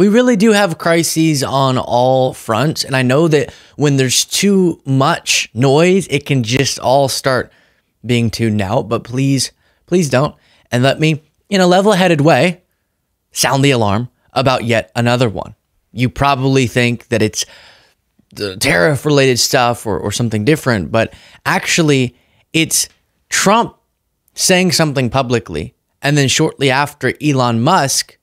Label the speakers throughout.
Speaker 1: We really do have crises on all fronts. And I know that when there's too much noise, it can just all start being tuned out. But please don't. And let me, in a level-headed way, sound the alarm about yet another one. You probably think that it's the tariff-related stuff or something different, but actually it's Trump saying something publicly, and then shortly after, Elon Musk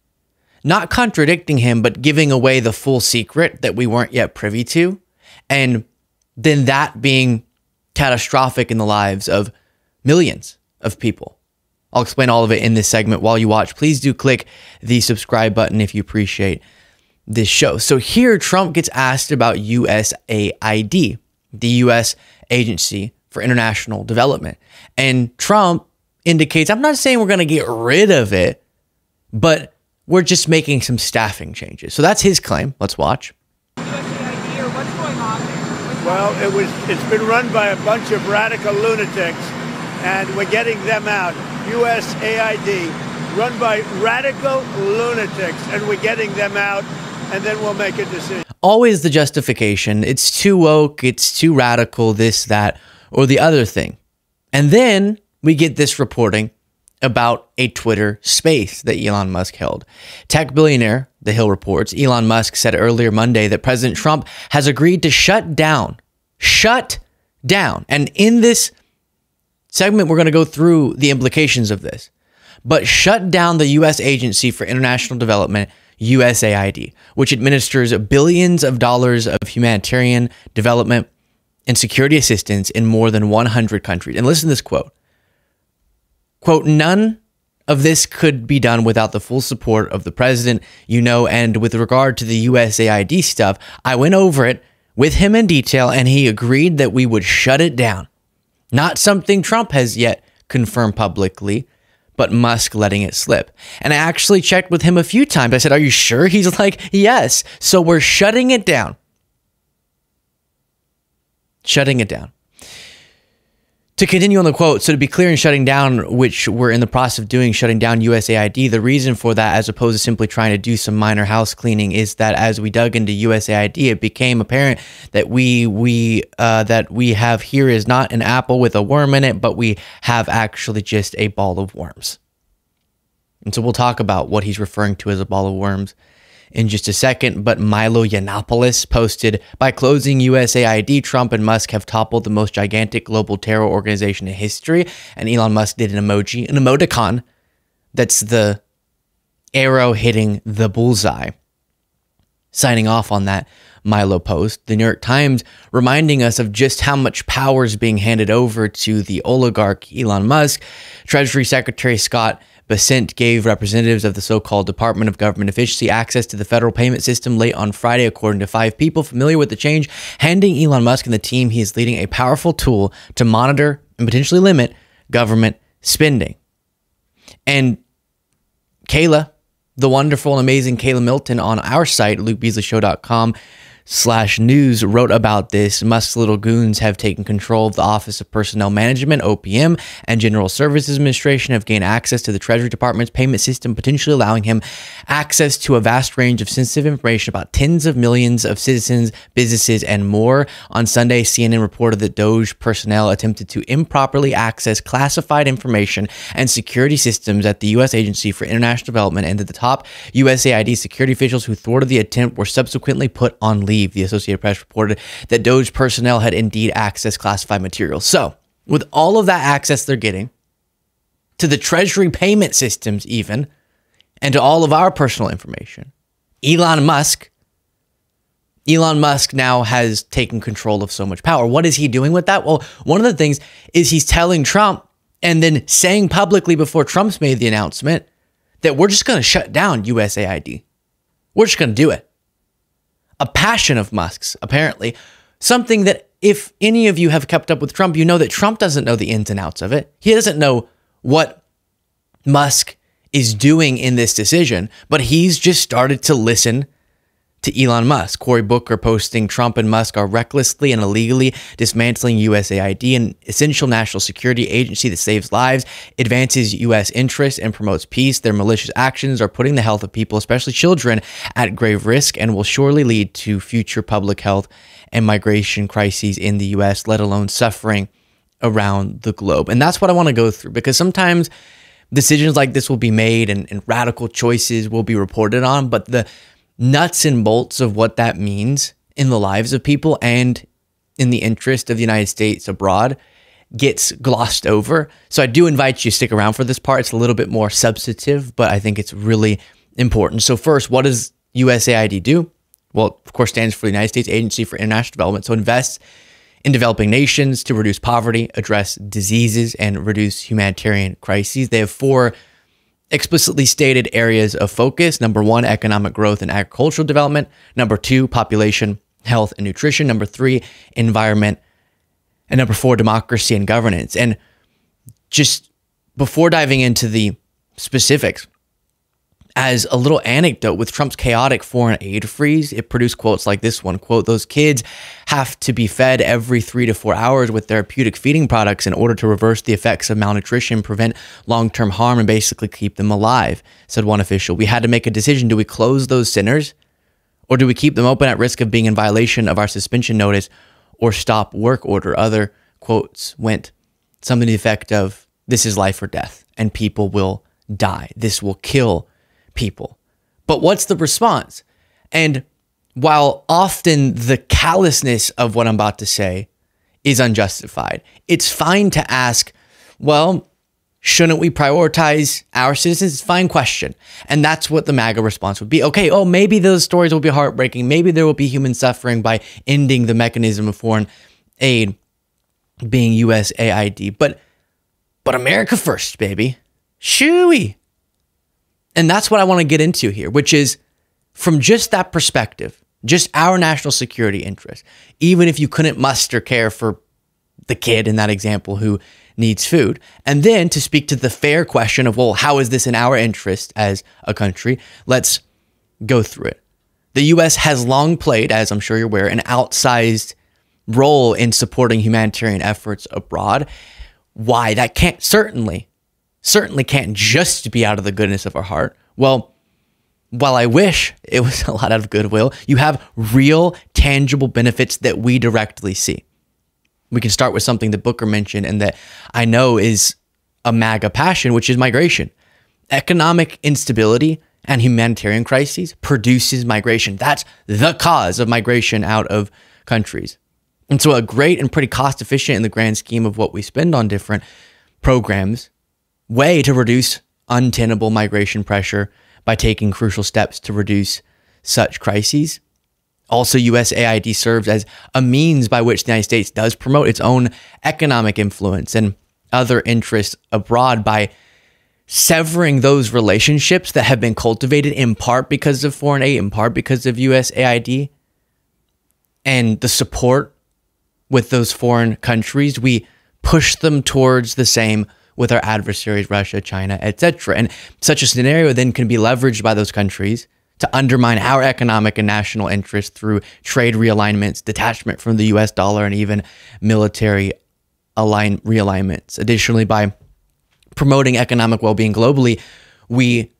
Speaker 1: not contradicting him, but giving away the full secret that we weren't yet privy to. And then that being catastrophic in the lives of millions of people. I'll explain all of it in this segment while you watch. Please do click the subscribe button if you appreciate this show. So here, Trump gets asked about USAID, the U.S. Agency for International Development. And Trump indicates, I'm not saying we're going to get rid of it, but we're just making some staffing changes. So that's his claim. Let's watch.
Speaker 2: USAID, or what's going on there?
Speaker 3: Well, it's been run by a bunch of radical lunatics, and we're getting them out. USAID, run by radical lunatics, and we're getting them out, and then we'll make a decision.
Speaker 1: Always the justification. It's too woke, it's too radical, this, that, or the other thing. And then we get this reporting about a Twitter space that Elon Musk held. Tech billionaire, The Hill reports, Elon Musk said earlier Monday that President Trump has agreed to shut down. And in this segment, we're going to go through the implications of this. But shut down the U.S. Agency for International Development, USAID, which administers billions of dollars of humanitarian development and security assistance in more than 100 countries. And listen to this quote. Quote, none of this could be done without the full support of the president, and with regard to the USAID stuff, I went over it with him in detail and he agreed that we would shut it down. Not something Trump has yet confirmed publicly, but Musk letting it slip. And I actually checked with him a few times. I said, are you sure? He's like, yes. So we're shutting it down. Shutting it down. To continue on the quote, so to be clear in shutting down, which we're in the process of doing, shutting down USAID, the reason for that, as opposed to simply trying to do some minor house cleaning, is that as we dug into USAID, it became apparent that that we have here is not an apple with a worm in it, but we have actually just a ball of worms. And so we'll talk about what he's referring to as a ball of worms in just a second, but Milo Yiannopoulos posted, by closing USAID, Trump and Musk have toppled the most gigantic global terror organization in history. And Elon Musk did an emoticon that's the arrow hitting the bullseye. Signing off on that Milo post, the New York Times reminding us of just how much power is being handed over to the oligarch Elon Musk. Treasury Secretary Scott Bessent gave representatives of the so-called Department of Government Efficiency access to the federal payment system late on Friday, according to 5 people familiar with the change, handing Elon Musk and the team he is leading a powerful tool to monitor and potentially limit government spending. And Kayla, the wonderful and amazing Kayla Milton on our site, lukebeasley.com/news, wrote about this. Musk's little goons have taken control of the Office of Personnel Management, OPM, and General Services Administration have gained access to the Treasury Department's payment system, potentially allowing him access to a vast range of sensitive information about tens of millions of citizens, businesses, and more. On Sunday, CNN reported that DOJ personnel attempted to improperly access classified information and security systems at the U.S. Agency for International Development, and that the top USAID security officials who thwarted the attempt were subsequently put on leave. The Associated Press reported that DOJ personnel had indeed accessed classified materials. So, with all of that access they're getting to the Treasury payment systems even, and to all of our personal information, Elon Musk now has taken control of so much power. What is he doing with that? Well, one of the things is he's telling Trump and then saying publicly before Trump's made the announcement that we're just going to shut down USAID. We're just going to do it. A passion of Musk's, apparently. Something that if any of you have kept up with Trump, you know that Trump doesn't know the ins and outs of it. He doesn't know what Musk is doing in this decision, but he's just started to listen to Elon Musk. Cory Booker posting Trump and Musk are recklessly and illegally dismantling USAID, an essential national security agency that saves lives, advances U.S. interests, and promotes peace. Their malicious actions are putting the health of people, especially children, at grave risk and will surely lead to future public health and migration crises in the U.S., let alone suffering around the globe. And that's what I want to go through, because sometimes decisions like this will be made and radical choices will be reported on, but the nuts and bolts of what that means in the lives of people and in the interest of the United States abroad gets glossed over. So I do invite you to stick around for this part. It's a little bit more substantive, but I think it's really important. So first, what does USAID do? Well, of course, stands for the United States Agency for International Development. So invests in developing nations to reduce poverty, address diseases, and reduce humanitarian crises. They have 4 explicitly stated areas of focus. Number 1, economic growth and agricultural development. Number 2, population, health, and nutrition. Number 3, environment. And number 4, democracy and governance. And just before diving into the specifics, as a little anecdote, with Trump's chaotic foreign aid freeze, it produced quotes like this one, quote, "Those kids have to be fed every 3 to 4 hours with therapeutic feeding products in order to reverse the effects of malnutrition, prevent long-term harm, and basically keep them alive," said one official. "We had to make a decision. Do we close those centers, or do we keep them open at risk of being in violation of our suspension notice or stop work order?" Other quotes went something to the effect of, "This is life or death, and people will die. This will kill people." But what's the response? And while often the callousness of what I'm about to say is unjustified, it's fine to ask, well, shouldn't we prioritize our citizens? It's a fine question. And that's what the MAGA response would be. Okay, oh, maybe those stories will be heartbreaking. Maybe there will be human suffering by ending the mechanism of foreign aid being USAID. But America first, baby. Shooey. And that's what I want to get into here, which is from just that perspective, just our national security interest, even if you couldn't muster care for the kid in that example who needs food. And then to speak to the fair question of, well, how is this in our interest as a country? Let's go through it. The U.S. has long played, as I'm sure you're aware, an outsized role in supporting humanitarian efforts abroad. Why? That can't certainly can't just be out of the goodness of our heart. Well, while I wish it was a lot out of goodwill, you have real, tangible benefits that we directly see. We can start with something that Booker mentioned and that I know is a MAGA passion, which is migration. Economic instability and humanitarian crises produces migration. That's the cause of migration out of countries. And so a great and pretty cost efficient in the grand scheme of what we spend on different programs way to reduce untenable migration pressure by taking crucial steps to reduce such crises. Also, USAID serves as a means by which the United States does promote its own economic influence and other interests abroad by severing those relationships that have been cultivated in part because of foreign aid, in part because of USAID, and the support with those foreign countries. We push them towards the same with our adversaries, Russia, China, etc. And such a scenario then can be leveraged by those countries to undermine our economic and national interests through trade realignments, detachment from the US dollar, and even military realignments. Additionally, by promoting economic well-being globally, we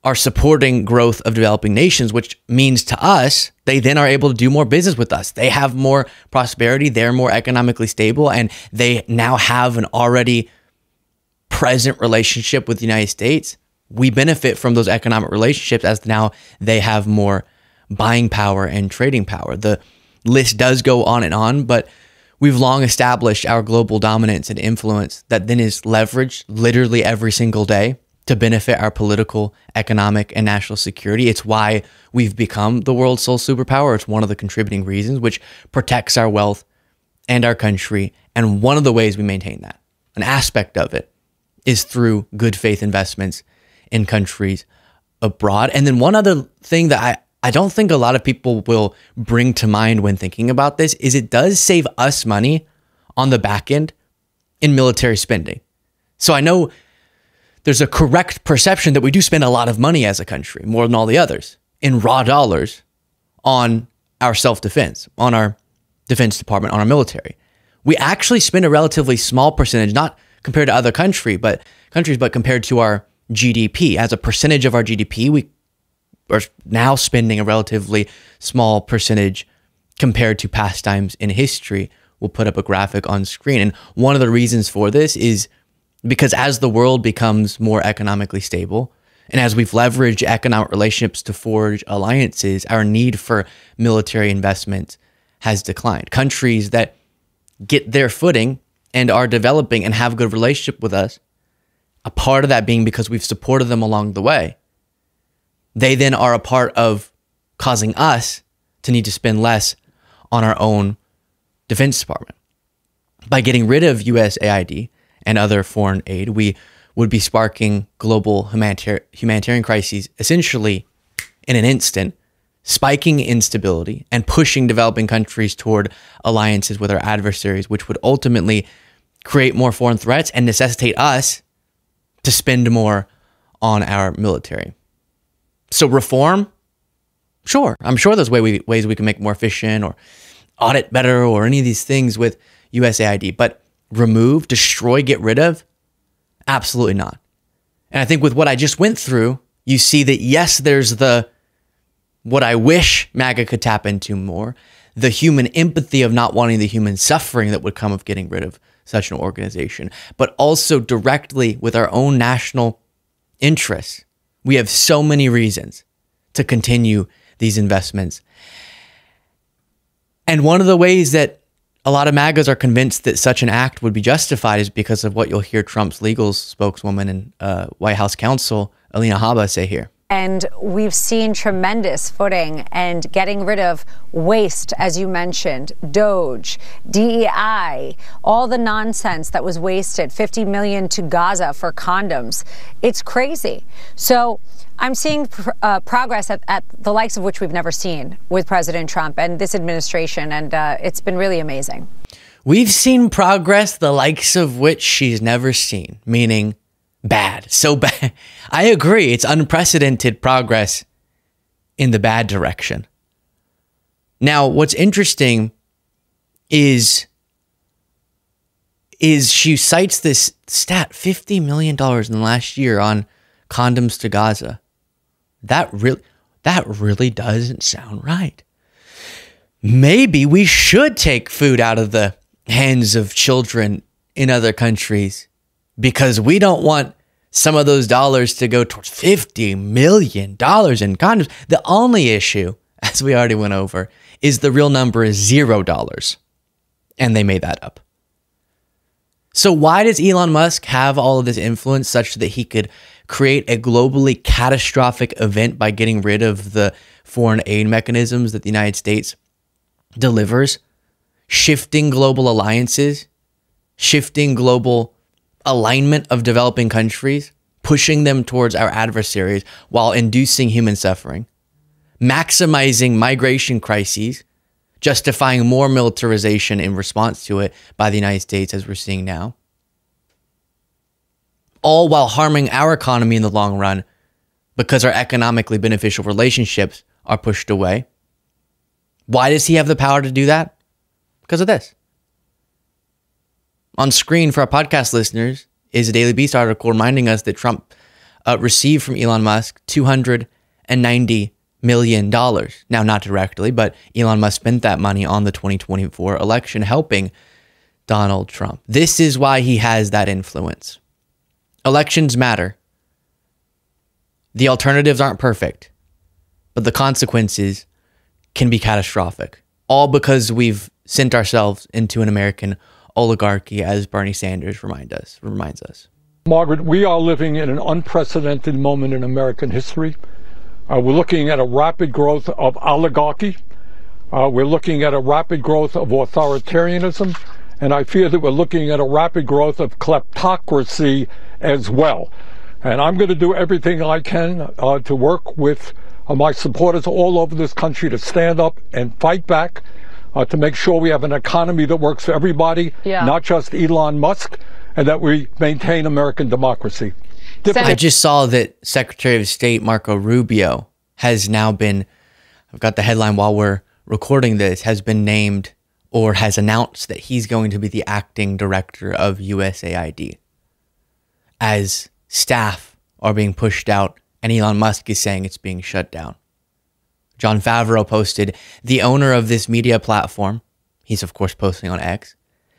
Speaker 1: are supporting growth of developing nations, which means to us, they then are able to do more business with us. They have more prosperity, they're more economically stable, and they now have an already present relationship with the United States. We benefit from those economic relationships as now they have more buying power and trading power. The list does go on, but we've long established our global dominance and influence that then is leveraged literally every single day to benefit our political, economic, and national security. It's why we've become the world's sole superpower. It's one of the contributing reasons, which protects our wealth and our country. And one of the ways we maintain that, an aspect of it, is through good faith investments in countries abroad. And then one other thing that I don't think a lot of people will bring to mind when thinking about this is it does save us money on the back end in military spending. So I know there's a correct perception that we do spend a lot of money as a country, more than all the others, in raw dollars on our self-defense, on our Defense Department, on our military. We actually spend a relatively small percentage, not compared to other countries, but compared to our GDP. As a percentage of our GDP, we are now spending a relatively small percentage compared to past times in history. We'll put up a graphic on screen. And one of the reasons for this is because as the world becomes more economically stable, and as we've leveraged economic relationships to forge alliances, our need for military investment has declined. Countries that get their footing and are developing and have a good relationship with us, a part of that being because we've supported them along the way, they then are a part of causing us to need to spend less on our own Defense Department. By getting rid of USAID and other foreign aid, we would be sparking global humanitarian crises essentially in an instant, spiking instability and pushing developing countries toward alliances with our adversaries, which would ultimately create more foreign threats and necessitate us to spend more on our military. So reform, sure. I'm sure there's ways we can make more efficient or audit better or any of these things with USAID, but remove, destroy, get rid of, absolutely not. And I think with what I just went through, you see that yes, there's what I wish MAGA could tap into more, the human empathy of not wanting the human suffering that would come of getting rid of such an organization, but also directly with our own national interests. We have so many reasons to continue these investments. And one of the ways that a lot of MAGAs are convinced that such an act would be justified is because of what you'll hear Trump's legal spokeswoman and White House counsel, Alina Habba, say here.
Speaker 4: And we've seen tremendous footing and getting rid of waste, as you mentioned, DOGE, DEI, all the nonsense that was wasted, $50 million to Gaza for condoms. It's crazy. So I'm seeing progress at the likes of which we've never seen with President Trump and this administration, and it's been really amazing.
Speaker 1: We've seen progress the likes of which she's never seen, meaning bad, so bad. I agree. It's unprecedented progress in the bad direction. Now, what's interesting is she cites this stat, $50 million in the last year on condoms to Gaza. That really doesn't sound right. Maybe we should take food out of the hands of children in other countries, because we don't want some of those dollars to go towards $50 million in condoms. The only issue, as we already went over, is the real number is $0. And they made that up. So why does Elon Musk have all of this influence such that he could create a globally catastrophic event by getting rid of the foreign aid mechanisms that the United States delivers, shifting global alliances, shifting global alignment of developing countries, pushing them towards our adversaries while inducing human suffering, maximizing migration crises, justifying more militarization in response to it by the United States, as we're seeing now, all while harming our economy in the long run because our economically beneficial relationships are pushed away. Why does he have the power to do that? Because of this. On screen for our podcast listeners is a Daily Beast article reminding us that Trump received from Elon Musk $290 million. Now, not directly, but Elon Musk spent that money on the 2024 election helping Donald Trump. This is why he has that influence. Elections matter. The alternatives aren't perfect, but the consequences can be catastrophic. All because we've sent ourselves into an American oligarchy, as Bernie Sanders reminds us.
Speaker 5: Margaret, we are living in an unprecedented moment in American history. We're looking at a rapid growth of oligarchy. We're looking at a rapid growth of authoritarianism. And I fear that we're looking at a rapid growth of kleptocracy as well. And I'm going to do everything I can to work with my supporters all over this country to stand up and fight back, to make sure we have an economy that works for everybody, not just Elon Musk, and that we maintain American democracy.
Speaker 1: I just saw that Secretary of State Marco Rubio has now been I've got the headline while we're recording this, has been named or has announced that he's going to be the acting director of USAID as staff are being pushed out and Elon Musk is saying it's being shut down. Jon Favreau posted, the owner of this media platform, he's of course posting on X,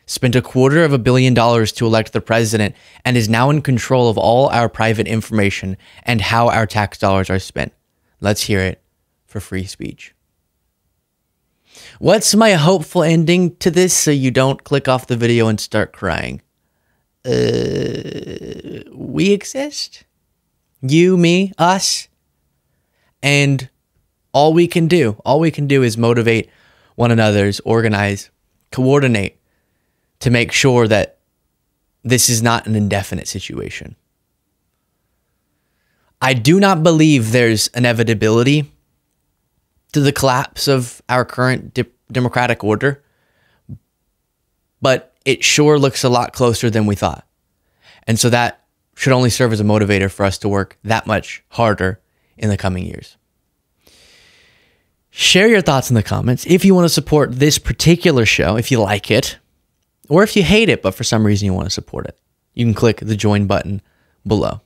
Speaker 1: spent $250 million to elect the president and is now in control of all our private information and how our tax dollars are spent. Let's hear it for free speech. What's my hopeful ending to this so you don't click off the video and start crying? We exist. You, me, us. And all we can do is motivate one another's, organize, coordinate to make sure that this is not an indefinite situation. I do not believe there's inevitability to the collapse of our current democratic order, but it sure looks a lot closer than we thought. And so that should only serve as a motivator for us to work that much harder in the coming years. Share your thoughts in the comments. If you want to support this particular show, if you like it, or if you hate it, but for some reason you want to support it, you can click the join button below.